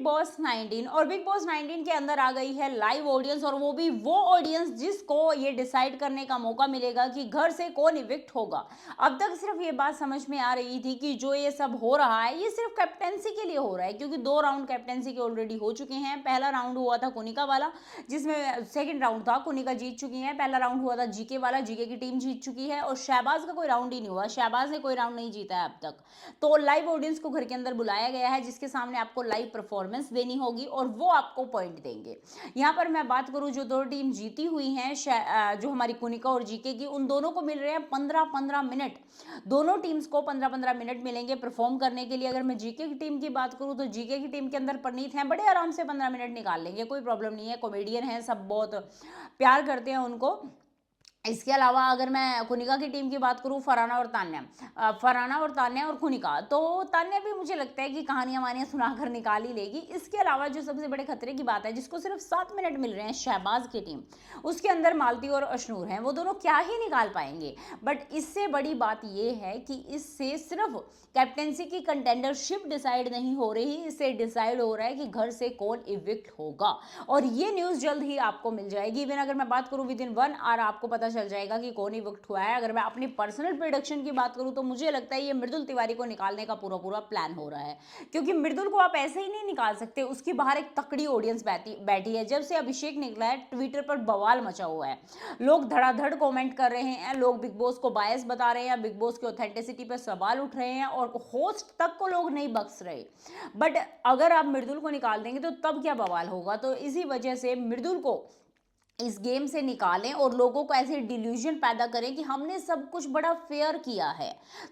Boss 19 और big boss 19 के अंदर आ गई है लाइव ऑडियंस, और वो भी वो ऑडियंस जिसको ये डिसाइड करने का मौका मिलेगा कि घर से कौन इविक्ट होगा। अब तक सिर्फ ये बात समझ में आ रही थी कि जो ये सब हो रहा है ये सिर्फ कैप्टेंसी के लिए हो रहा है, क्योंकि 2 राउंड कैप्टेंसी के ऑलरेडी हो चुके हैं। पहला राउंड हुआ था कुनिका वाला, जिसमें सेकंड राउंड था, कुनिका जीत चुकी है। पहला राउंड हुआ था जीके वाला, जीके की टीम जीत चुकी है, और शहबाज का कोई राउंड ही नहीं हुआ, शहबाज ने कोई राउंड नहीं जीता है अब तक। तो लाइव ऑडियंस को घर के अंदर बुलाया गया है, जिसके सामने आपको लाइव परफॉर्मेंस देनी होगी और वो आपको पॉइंट देंगे। यहाँ पर मैं बात करूं, जो 2 टीम जीती हुई हैं, जो हमारी कुनिका और जीके की, उन दोनों को मिल रहे हैं 15-15 मिनट। दोनों टीम्स को 15-15 मिनट मिलेंगे परफॉर्म करने के लिए। अगर मैं जीके की टीम की बात करूं तो जीके की टीम के अंदर परनीत हैं, बड़े आराम से 15 मिनट निकाल लेंगे, कोई प्रॉब्लम नहीं है, कॉमेडियन हैं, सब बहुत प्यार करते हैं उनको। इसके अलावा अगर मैं कुनिका की टीम की बात करूं, फरहाना और तान्या, फरहाना और तान्या और कुनिका, तो तान्या भी मुझे लगता है कि कहानियां वानियां सुनाकर निकाल ही लेगी। इसके अलावा जो सबसे बड़े खतरे की बात है, जिसको सिर्फ 7 मिनट मिल रहे हैं, शहबाज की टीम, उसके अंदर मालती और अशनूर हैं, वो दोनों क्या ही निकाल पाएंगे। बट इससे बड़ी बात यह है कि इससे सिर्फ कैप्टेंसी की कंटेंडरशिप डिसाइड नहीं हो रही, इससे डिसाइड हो रहा है कि घर से कौन इविक्ट होगा, और ये न्यूज़ जल्द ही आपको मिल जाएगी। इवन अगर मैं बात करूं विद इन 1 आवर आपको पता चल जाएगा कि कौन इविक्ट हुआ है। अगर मैं अपनी पर्सनल प्रोडक्शन की बात करूं तो मुझे लगता है ये मृदुल तिवारी को निकालने का पूरा पूरा प्लान हो रहा है, क्योंकि मृदुल को आप ऐसे ही नहीं निकाल सकते, उसकी बाहर एक तकड़ी ऑडियंस बैठी है। जब से अभिषेक निकला है ट्विटर पर बवाल मचा हुआ है, लोग धड़ाधड़ कॉमेंट कर रहे हैं, लोग बिग बॉस को बायस बता रहे हैं, बिग बॉस की ऑथेंटिसिटी पर सवाल उठ रहे हैं, और होस्ट तक को लोग नहीं बख्श रहे। बट अगर आप मृदुल को निकाल देंगे तो तब क्या बवाल होगा। तो इसी वजह से मृदुल को इस गेम से निकालें और लोगों को ऐसे डिल्यूजन पैदा करें कि हमने सब कुछ बड़ा फेयर किया है।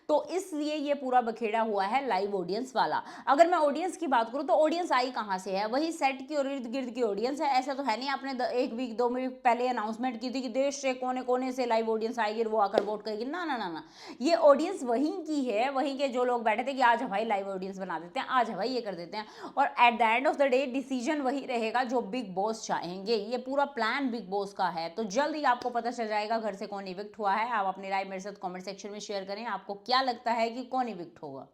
तो इसलिए ये पूरा बखेड़ा हुआ है लाइव ऑडियंस वाला। अगर मैं ऑडियंस की बात करूं तो ऑडियंस आई कहां से है, वही सेट की और इर्द गिर्द की ऑडियंस है। ऐसा तो है नहीं आपने 1 वीक 2 वीक पहले अनाउंसमेंट की थी कि देश से कोने कोने से लाइव ऑडियंस आएगी और वो आकर वोट करेगी। ना ना ना ना, ये ऑडियंस वहीं की है, वहीं के जो लोग बैठे थे कि आज भाई लाइव ऑडियंस बना देते हैं, आज भाई ये कर देते हैं, और at the end of the day decision वही रहेगा जो बिग बॉस चाहेंगे। ये पूरा प्लान बिग बॉस का है। तो जल्द ही आपको पता चल जाएगा घर से कौन इविक्ट हुआ है। आप अपनी राय मेरे साथ कमेंट सेक्शन में शेयर करें, आपको क्या लगता है कि कौन इविक्ट होगा।